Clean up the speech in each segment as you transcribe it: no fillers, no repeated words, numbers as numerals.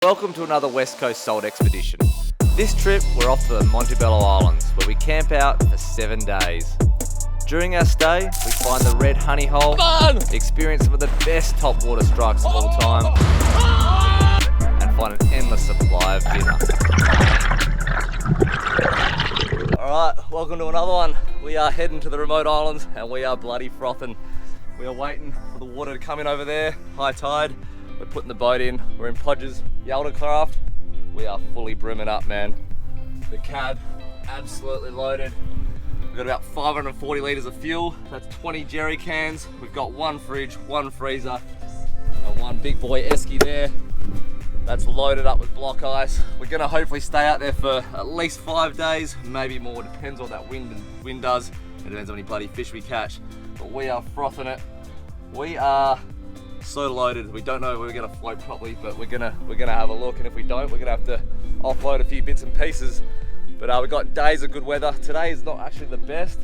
Welcome to another West Coast Salt Expedition. This trip we're off to the Montebello Islands where we camp out for 7 days. During our stay we find the red honey hole, experience some of the best topwater strikes of all time, and find an endless supply of dinner. Alright, welcome to another one. We are heading to the remote islands and we are bloody frothing. We are waiting for the water to come in over there, high tide. We're putting the boat in, we're in Podge's Yaltacraft. We are fully brimming up, man. The cab, absolutely loaded. We've got about 540 litres of fuel, that's 20 jerry cans. We've got one fridge, one freezer, and one big boy esky there. That's loaded up with block ice. We're gonna hopefully stay out there for at least 5 days, maybe more, depends on what that wind does. It depends on how many bloody fish we catch. But we are frothing it. We are so loaded. We don't know if we're gonna float properly, but we're gonna have a look, and if we don't, we're gonna have to offload a few bits and pieces. But we got days of good weather. Today is not actually the best.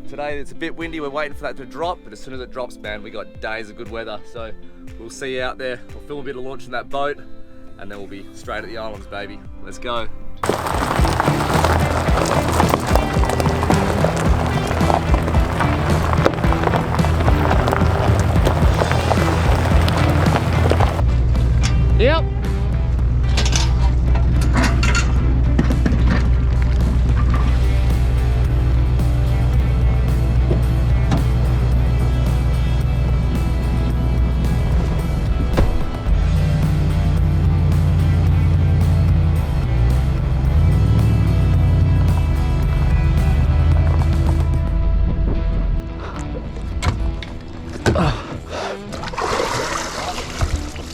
Today it's a bit windy, we're waiting for that to drop, but as soon as it drops, man, we got days of good weather. So we'll see you out there. We'll film a bit of launching that boat, and then we'll be straight at the islands, baby. Let's go. Yep.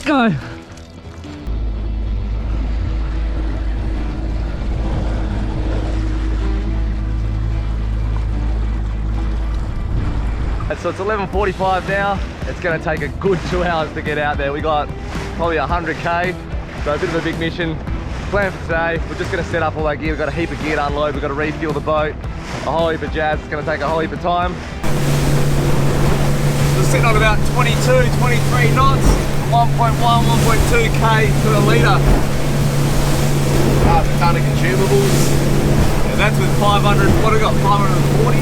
Go. So it's 11:45 now. It's going to take a good 2 hours to get out there. We got probably 100k, so a bit of a big mission. Plan for today, we're just going to set up all that gear. We've got a heap of gear to unload. We've got to refuel the boat, a whole heap of jazz. It's going to take a whole heap of time. We're sitting on about 22, 23 knots, 1.1, 1.2k to a litre. A ton of consumables. Yeah, that's with 500, what have we got, 540?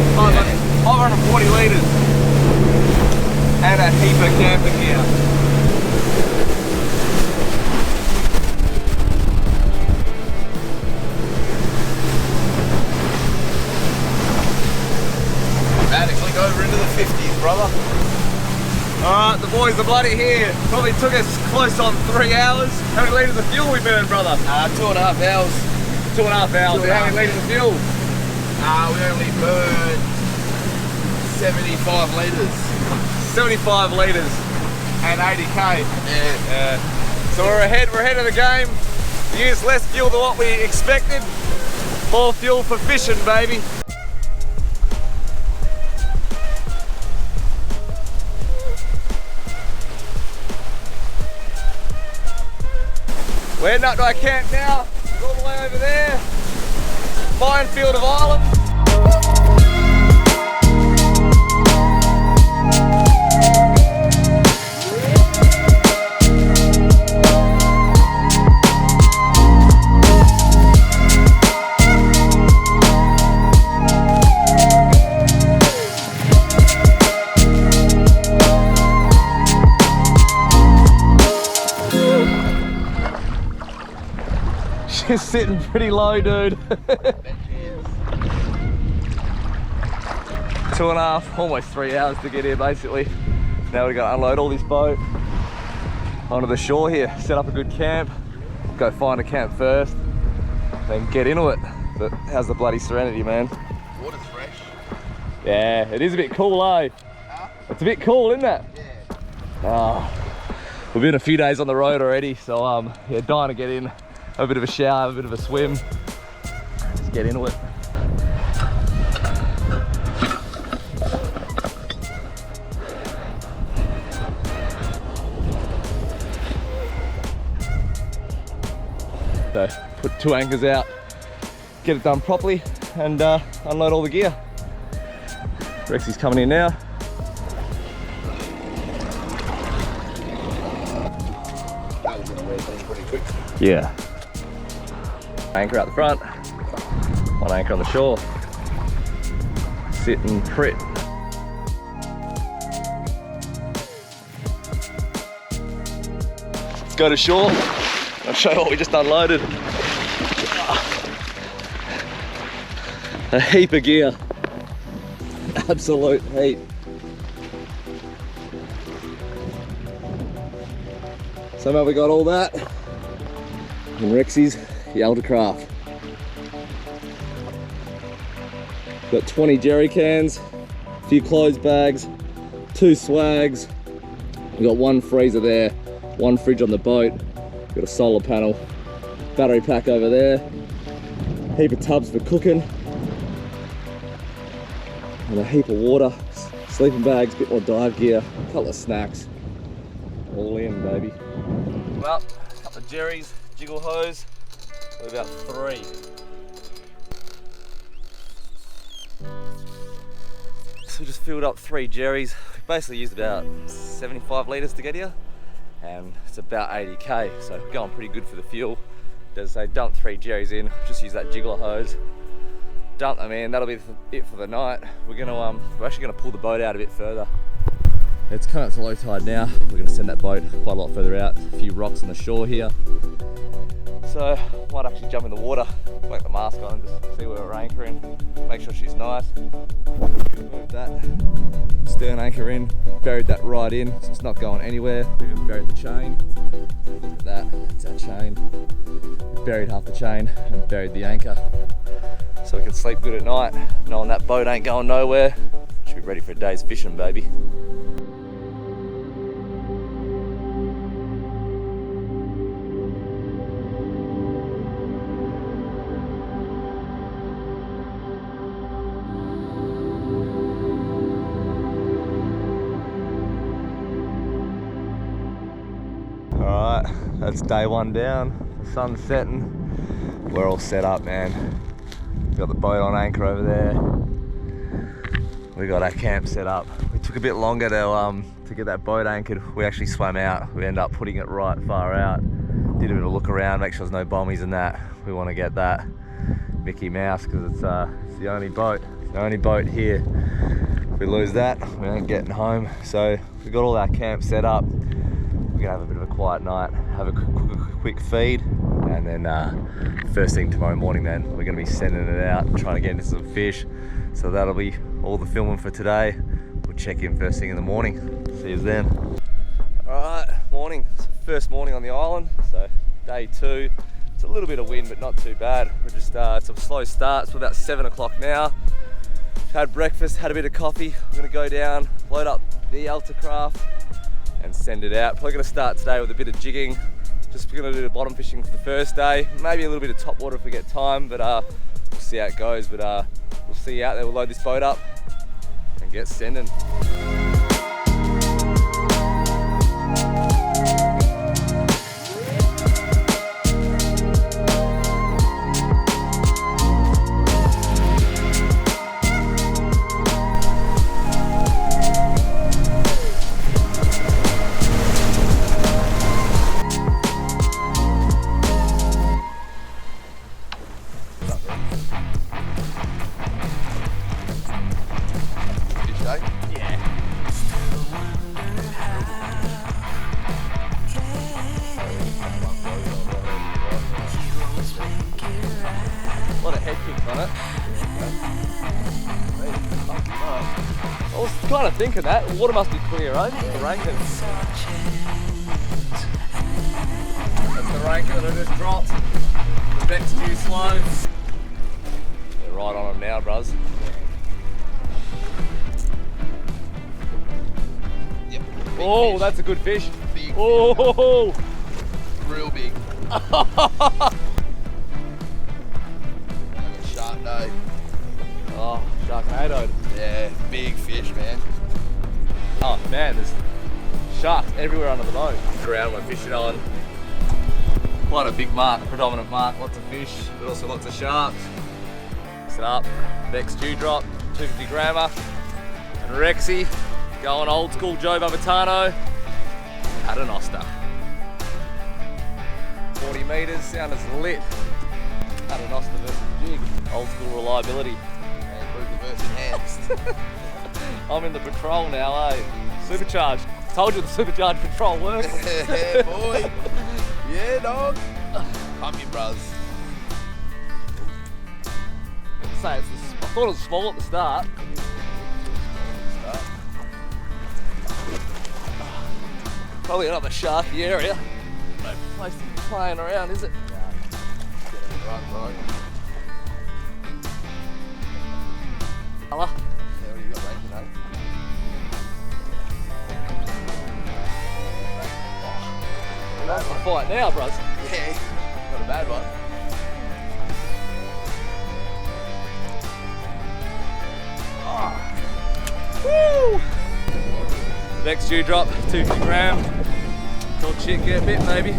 540 litres. And a heap of camping gear. Radically over into the 50s, brother. Alright, the boys are bloody here. Probably took us close on 3 hours. How many litres of fuel we burned, brother? 2.5 hours. 2.5 hours. How many litres of fuel? We only burned 75 litres. 75 litres and 80k. Yeah. So we're ahead of the game. We used less fuel than what we expected. More fuel for fishing, baby. We're heading up to our camp now. It's all the way over there. Minefield of islands. She's sitting pretty low, dude. 2.5, almost 3 hours to get here, basically. Now we got to unload all this boat onto the shore here, set up a good camp, go find a camp first, then get into it. But how's the bloody Serenity, man? Water's fresh. Yeah, it is a bit cool, eh? Huh? It's a bit cool, isn't it? Yeah. We've been a few days on the road already, so yeah, dying to get in, have a bit of a shower, have a bit of a swim. Let's get into it. So put 2 anchors out, get it done properly, and unload all the gear. Rexy's coming in now. That was going to wear things pretty quick. Yeah. Anchor out the front, one anchor on the shore. Sit and prit. Let's go to shore. I'll show you what we just unloaded. A heap of gear. Absolute heap. Somehow we got all that in Rexy's Yaltacraft. Got 20 jerry cans, a few clothes bags, 2 swags. We got 1 freezer there, 1 fridge on the boat. Got a solar panel, battery pack over there, heap of tubs for cooking, and a heap of water, sleeping bags, a bit more dive gear, a couple of snacks. All in, baby. Well, a couple of jerrys, jiggle hose, we're about 3. So we just filled up 3 jerrys. We basically used about 75 litres to get here, and it's about 80k, so we're going pretty good for the fuel. As I say, dump 3 jerrys in, just use that jiggler hose, dump them in. That'll be it for the night. We're actually gonna pull the boat out a bit further. It's coming up to low tide now. We're gonna send that boat quite a lot further out. A few rocks on the shore here. So might actually jump in the water, whack the mask on, and just see where we're anchoring. Make sure she's nice. Move that stern anchor in. We've buried that right in, so it's not going anywhere. We've even buried the chain. Look at that, that's our chain. We've buried half the chain and buried the anchor, so we can sleep good at night, knowing that boat ain't going nowhere. Should be ready for a day's fishing, baby. Alright, that's day 1 down. The sun's setting. We're all set up, man. We've got the boat on anchor over there. We got our camp set up. We took a bit longer to get that boat anchored. We actually swam out. We ended up putting it right far out. Did a bit of look around, make sure there's no bombies in that. We want to get that Mickey Mouse because it's the only boat here. If we lose that, we ain't getting home. So we got all our camp set up. We're gonna have a bit of a quiet night, have a quick feed, and then first thing tomorrow morning then, we're gonna be sending it out, trying to get into some fish. So that'll be all the filming for today. We'll check in first thing in the morning. See you then. Alright, morning. It's the first morning on the island, so day 2. It's a little bit of wind, but not too bad. We're just, it's a slow start. It's about 7 o'clock now. Had breakfast, had a bit of coffee. We're gonna go down, load up the Yaltacraft, and send it out. Probably gonna start today with a bit of jigging. Just gonna do the bottom fishing for the first day. Maybe a little bit of top water if we get time, but we'll see how it goes. But we'll see you out there. We'll load this boat up and get sending. A lot of head kicks on it. I was kind of thinking that. The water must be clear, right? The rankins. That's the rankin that I just dropped. The vexed too slow. They're right on them now, bros. Yep. Oh, fish. that's a good fish. Big Oh, fish. Real big. Sharknado. Oh, Sharknado. Yeah, big fish, man. Oh man, there's sharks everywhere under the boat. Look around, we're fishing on. Quite a big mark, a predominant mark, lots of fish, but also lots of sharks. Mix it up, vexed dewdrop, 250 grammer, and Rexy, going old school Joe Babatano, Paternoster. 40 metres, sound is lit. Paternoster versus jig. Old school reliability. And Booker versus enhanced. I'm in the patrol now, eh? Supercharged. Told you the supercharged patrol works. Yeah, boy. Yeah, dog. Pump your bros. Say it's I thought it was small at the start. Probably another sharky area. No place to be playing around, is it? Right. Hello? Yeah, what do you got, ranking, eh? That's my fight now, bros. Yeah, not a bad one. Woo! Vexed dewdrop, 250 gram. Talk shit, get bit, maybe.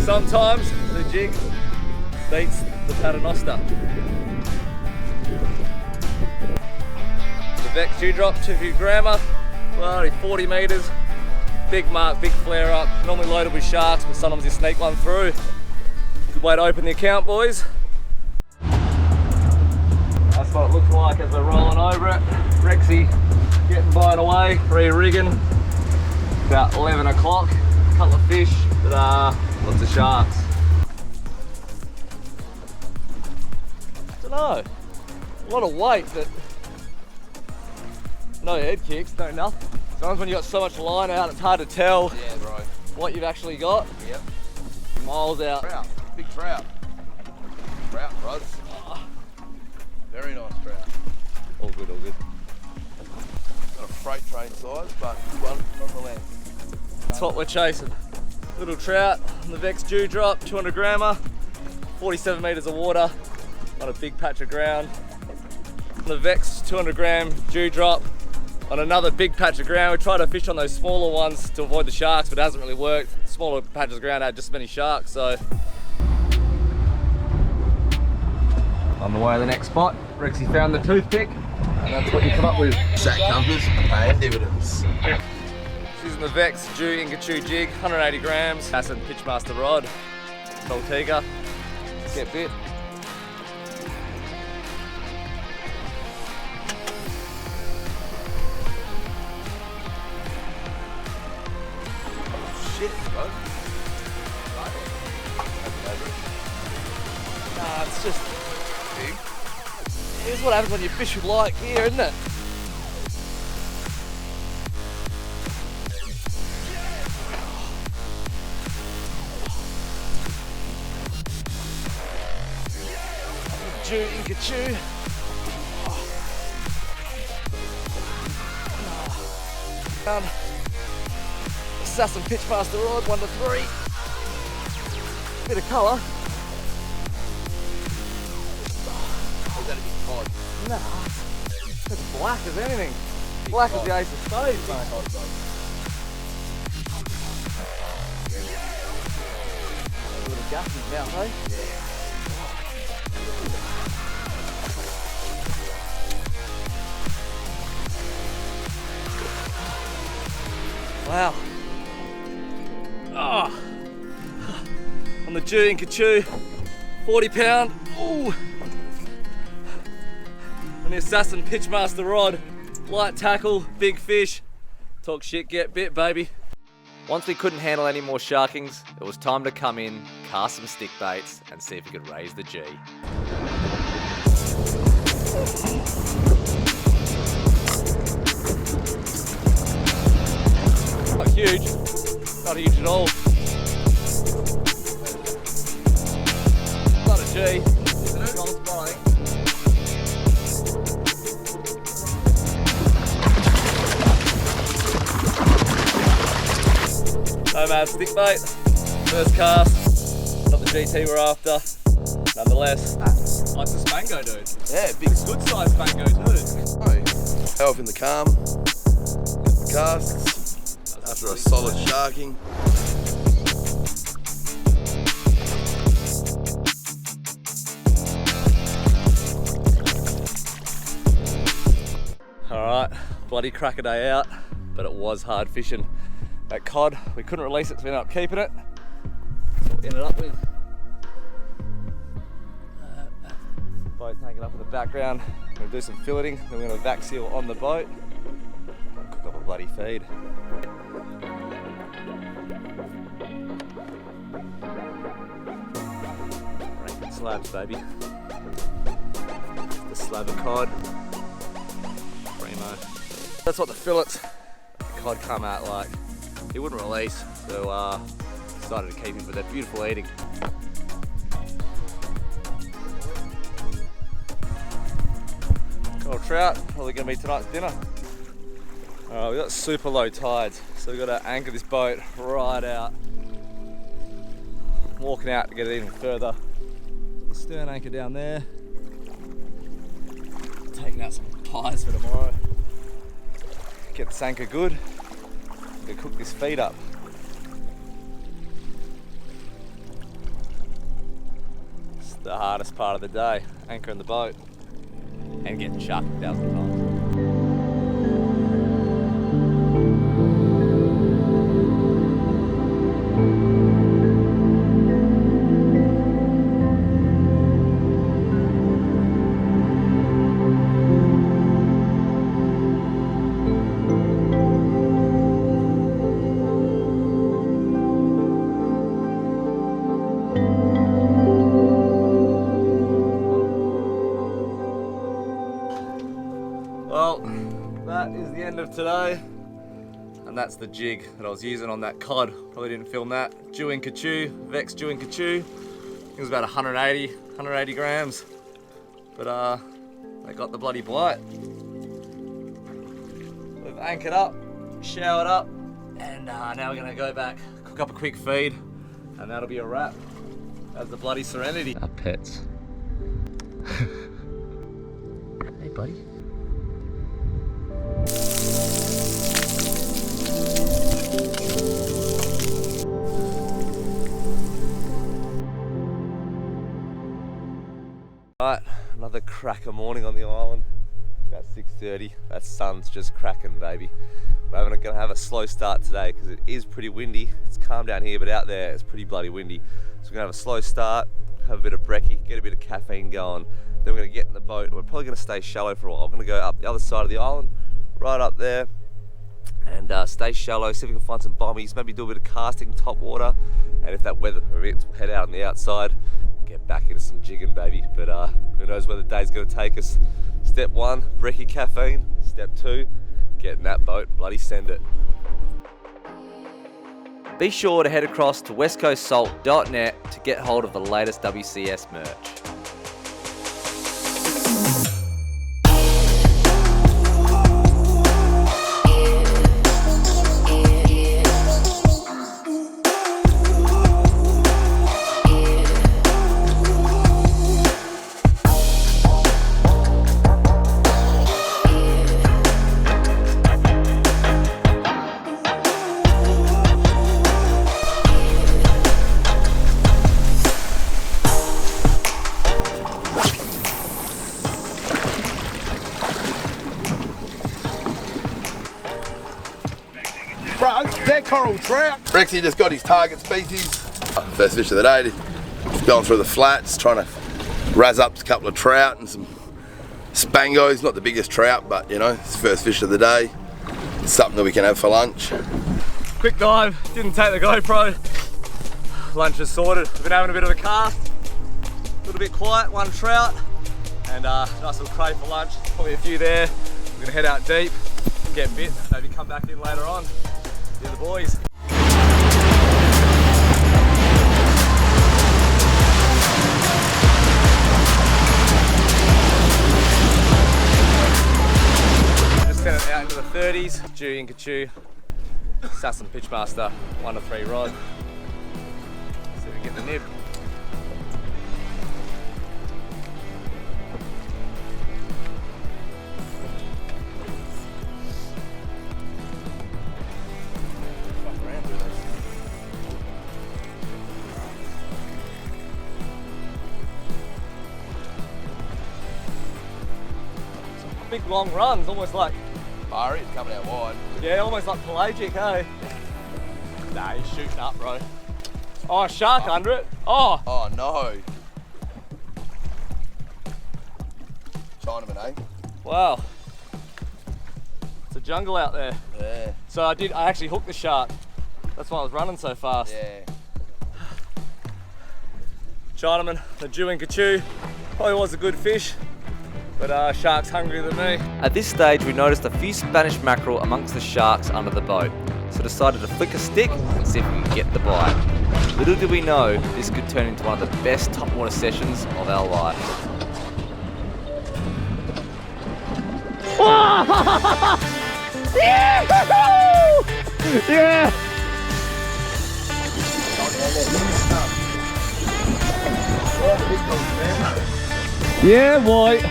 Sometimes the jig beats the paternoster. The vexed dewdrop, 250 grammer, well, only 40 metres. Big mark, big flare up. Normally loaded with sharks, but sometimes you sneak one through. Good way to open the account, boys. That's what it looks like as we're rolling over it. Rexy getting blown away, re-rigging. About 11 o'clock. A couple of fish, but lots of sharks. Dunno. A lot of weight, but no head kicks, no nothing. Sometimes when you got so much line out, it's hard to tell Yeah, right. what you've actually got. Yep. Miles out. Trout. Big trout. Trout, bros. Very nice trout. All good, all good. Not a freight train size, but good one nonetheless. That's what we're chasing. Little trout on the vexed dewdrop, 200 grammer, 47 metres of water on a big patch of ground. On the vexed 200 gram dewdrop on another big patch of ground. We tried to fish on those smaller ones to avoid the sharks, but it hasn't really worked. Smaller patches of ground had just as many sharks, so. On the way to the next spot, Rexy found the toothpick, and that's what you come up with. Sack compass, paying dividends. Using the vexed Inga jig, 180 grams, Sutton Pitchmaster rod, Saltiga, get bit. Shit, bro. Nah, it's just, here's what happens when you fish with light gear, isn't it? Inga. Found a Sutton Pitchmaster rod, 1 to 3. Bit of colour. Is that a big pod? Nah, it's black as anything. Black as the ace of spades, mate. A little guppy mouth, eh? Yeah. Wow. Oh. On the Inga, 40 pound. Ooh. On the Assassin Pitchmaster rod, light tackle, big fish. Talk shit, get bit, baby. Once we couldn't handle any more sharkings, it was time to come in, cast some stick baits, and see if we could raise the G. Not huge, not huge at all. Not a G. Nomad stick bait, first cast, not the GT we're after, nonetheless. Like the Spango, dude. Yeah, big. Good sized Spango, too. Oh, off in the calm. Casts. After a solid sharking. Alright, bloody crack a day out, but it was hard fishing. That cod, we couldn't release it, so we ended up keeping it. what we ended up with. Boat's hanging up in the background. We're going to do some filleting, then we're going to vac seal on the boat. Cook up a bloody feed. Rankin slabs, baby. The slab of cod. Primo. That's what the fillets of the cod come out like. He wouldn't release, so decided to keep him for that beautiful eating. Got a trout, probably going to be tonight's dinner. We've got super low tides, so we've got to anchor this boat right out. I'm walking out to get it even further. Stern anchor down there. Taking out some pies for tomorrow. Get this anchor good. I'm going to cook this feed up. It's the hardest part of the day, anchoring the boat and getting sharked 1,000 times. Well, that is the end of today, and that's the jig that I was using on that cod. Probably didn't film that. Vexed It was about 180 grams, but they got the bloody bite. We've anchored up, showered up, and now we're gonna go back, cook up a quick feed, and that'll be a wrap. That's the bloody Serenity. Our pets. Hey, buddy. Right, another cracker morning on the island. It's about 6:30. That sun's just cracking, baby. We're gonna have a slow start today because it is pretty windy. It's calm down here, but out there it's pretty bloody windy. So we're gonna have a slow start, have a bit of brekkie, get a bit of caffeine going. Then we're gonna get in the boat. We're probably gonna stay shallow for a while. I'm gonna go up the other side of the island, right up there, and stay shallow, see if we can find some bombies, maybe do a bit of casting top water, and if that weather permits, we'll head out on the outside, get back into some jigging, baby. But who knows where the day's going to take us. Step 1, brekkie caffeine. Step 2, get in that boat and bloody send it. Be sure to head across to westcoastsalt.net to get hold of the latest WCS merch. Bro, that coral trout. Rexy just got his target species. First fish of the day. Just going through the flats, trying to razz up a couple of trout and some spangos. Not the biggest trout, but you know, it's first fish of the day. It's something that we can have for lunch. Quick dive, didn't take the GoPro. Lunch is sorted. We've been having a bit of a cast. A little bit quiet, one trout. And nice little crate for lunch. Probably a few there. We're gonna head out deep, get bit, maybe come back in later on. See the boys. Just sent it out into the 30s. Jew and Kachu, Sutton Pitchmaster, 1 to 3 rod. See if we get the nib. Big long runs, almost like Barry, it's coming out wide. yeah, almost like pelagic, eh? Nah, he's shooting up, bro. Oh, a shark under it. Oh. Oh no. Chinaman, eh? Wow. It's a jungle out there. Yeah. So I actually hooked the shark. That's why I was running so fast. Yeah. Chinaman, the Jew and Kachu. Probably was a good fish, but shark's hungrier than me. At this stage, we noticed a few Spanish mackerel amongst the sharks under the boat. So decided to flick a stick and see if we could get the bite. Little did we know, this could turn into one of the best topwater sessions of our life. Yeah! Yeah! Yeah, boy.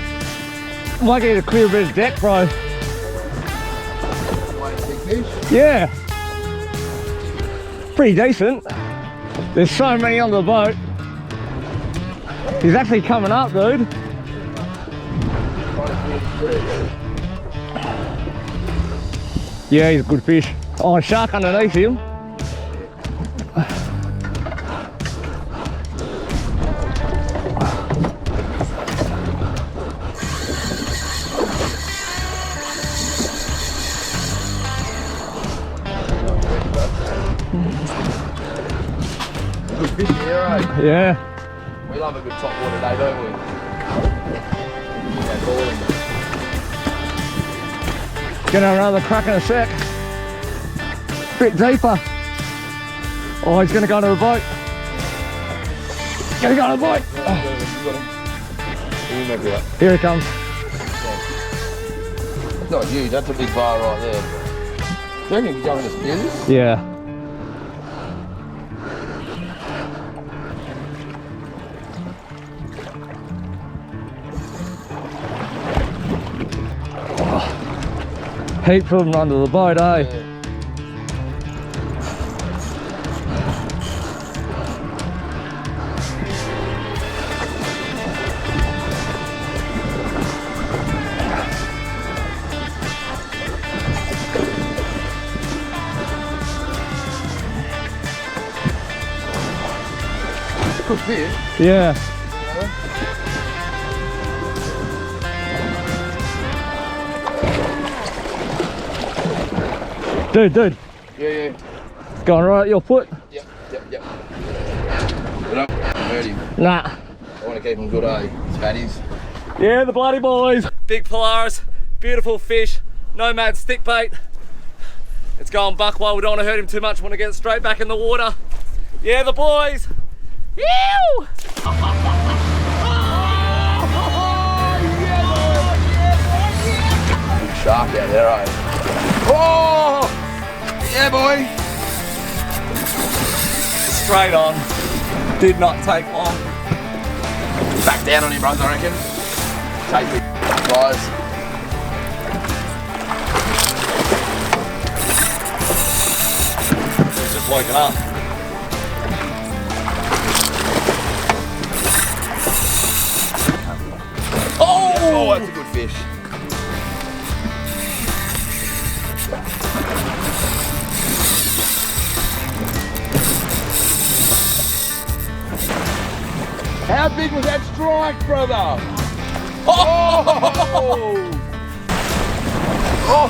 Might get a clear bit of deck, bro. Yeah. Pretty decent. There's so many on the boat. He's actually coming up, dude. Yeah, he's a good fish. Oh, a shark underneath him. Good fish here, eh? Yeah. We love a good topwater day, don't we? Yeah, balling. Gonna have another crack in a sec. Bit deeper. Oh, he's gonna go to the boat. Gonna go to the boat. Oh. Here he comes. It's not huge, that's a big bar right there. Do you reckon you can jump in the spears? Yeah. Heaps of them under the boat, eh? Yeah. Good fish. Yeah. Dude. Yeah. It's going right at your foot. Yep. I don't hurt him. Nah. I want to keep him good, eh? Fatties. Yeah, the bloody boys. Big Polaris, beautiful fish, nomad stick bait. It's going buck wild. We don't want to hurt him too much. Want to get straight back in the water. Yeah, the boys. Ew! Big shark out there, eh? Oh! Yeah, boy. Straight on. Did not take long. Back down on him, bros, I reckon. Take it, guys. He's just woken up. Oh, that's a good fish. How big was that strike, brother? Oh! Oh!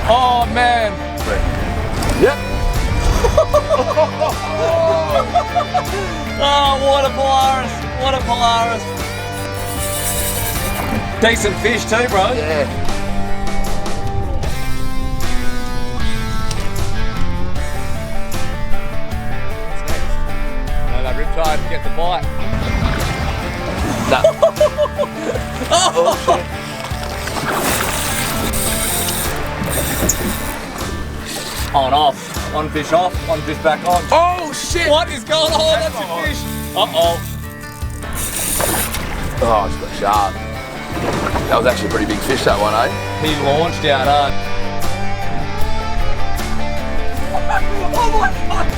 Oh man. Yep. Oh, what a Polaris. What a Polaris. Decent fish too, bro. Yeah. Riptide to get the bite. Nah. Oh, shit. On off. One fish off, one fish back on. Oh shit! What is going on? That's a fish. Uh-oh. Oh, it's got sharp. That was actually a pretty big fish, that one, eh? He launched out, huh? Oh my god! Oh my god!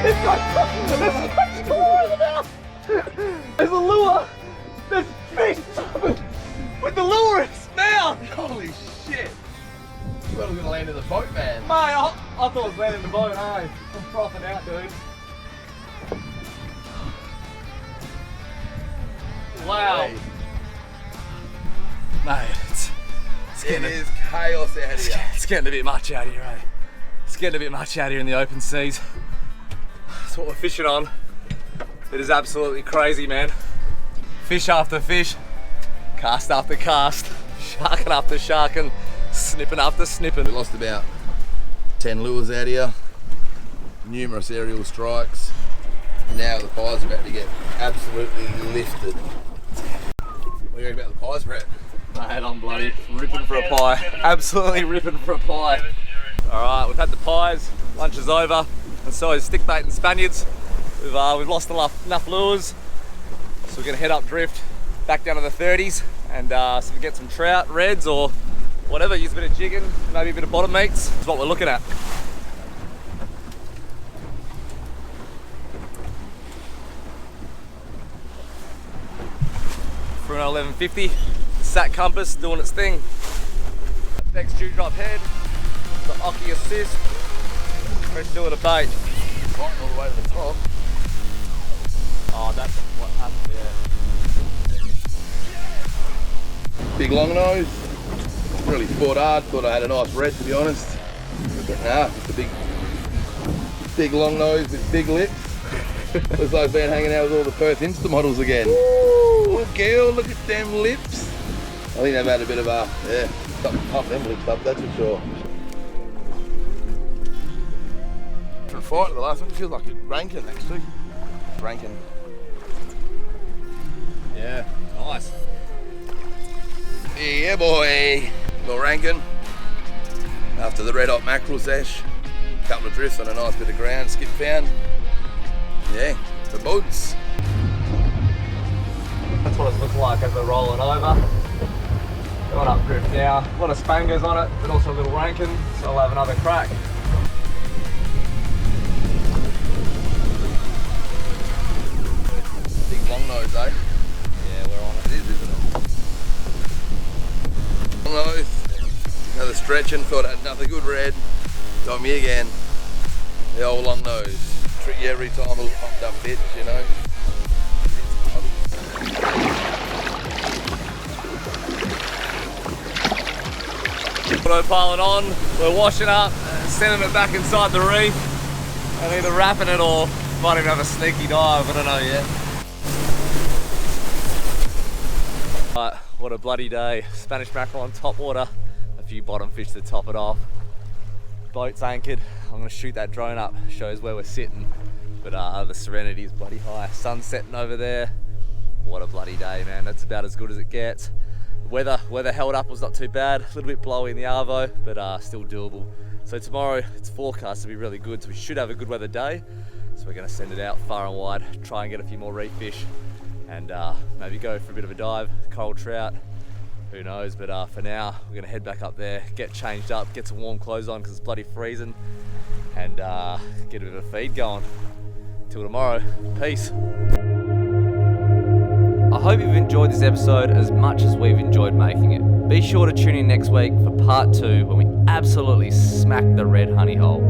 It's got there's so much more in the mouth! There's a lure! There's fish! with the lure in his mouth. Holy shit! I thought I was gonna land in the boat, man. Mate, I thought I was landing in the boat, hey. I'm frothing out, dude. Wow. Hey, Mate, it is chaos out here. it's getting a bit much out here, eh? It's getting a bit much out here in the open seas. That's what we're fishing on. It is absolutely crazy, man. Fish after fish, cast after cast, sharking after sharking, snipping after snipping. We lost about 10 lures out here, numerous aerial strikes. Now the pies are about to get absolutely lifted. What do you reckon about the pies, Brett? Mate, I'm bloody ripping for a pie. Absolutely ripping for a pie. Alright, we've had the pies, lunch is over, and so is stick bait and Spaniards. We've lost enough lures, so we're gonna head up drift, back down to the 30s, and see if we get some trout, reds, or whatever, use a bit of jigging, maybe a bit of bottom meats. That's what we're looking at. For an 1150, sat compass doing its thing. Vexed dewdrop head, the Oki assist, fresh fillet of bait. Right all the way to the top. Oh, that's what happened, yeah. Big long nose. Really fought hard. Thought I had a nice red, to be honest. But nah, it's a big long nose with big lips. Looks like I've been hanging out with all the Perth Insta models again. Ooh, girl, look at them lips. I think they've had a bit of a, yeah, something to pump them lips up, that's for sure. Different fight to the last one. Feels like a rankin, actually. Rankin. Yeah, nice. Yeah, boy. Little rankin. After the red hot mackerel sesh, a couple of drifts on a nice bit of ground, skip found. Yeah, the boats. That's what it's looking like as they're rolling over. Going up drift now. A lot of spangers on it, but also a little rankin, so I'll have another crack. Big long nose, eh? Yeah, we're on it. It is, isn't it? Long nose. Another stretching, thought I had another good red. Got me again. The old long nose. Tricky every time, a little pumped up bitch, you know. Autopiling on, we're washing up, sending it back inside the reef, and either wrapping it or might even have a sneaky dive, I don't know yet. But what a bloody day. Spanish mackerel on top water, a few bottom fish to top it off. Boat's anchored. I'm gonna shoot that drone up, shows where we're sitting. But the serenity is bloody high. Sun's setting over there. What a bloody day, man. That's about as good as it gets. Weather held up, was not too bad. A little bit blowy in the arvo, but still doable. So tomorrow it's forecast to be really good, so we should have a good weather day. So we're gonna send it out far and wide, try and get a few more reef fish, and maybe go for a bit of a dive, coral trout, who knows. But for now, we're gonna head back up there, get changed up, get some warm clothes on because it's bloody freezing, and get a bit of a feed going. Till tomorrow, peace. I hope you've enjoyed this episode as much as we've enjoyed making it. Be sure to tune in next week for part 2 when we absolutely smack the red honey hole.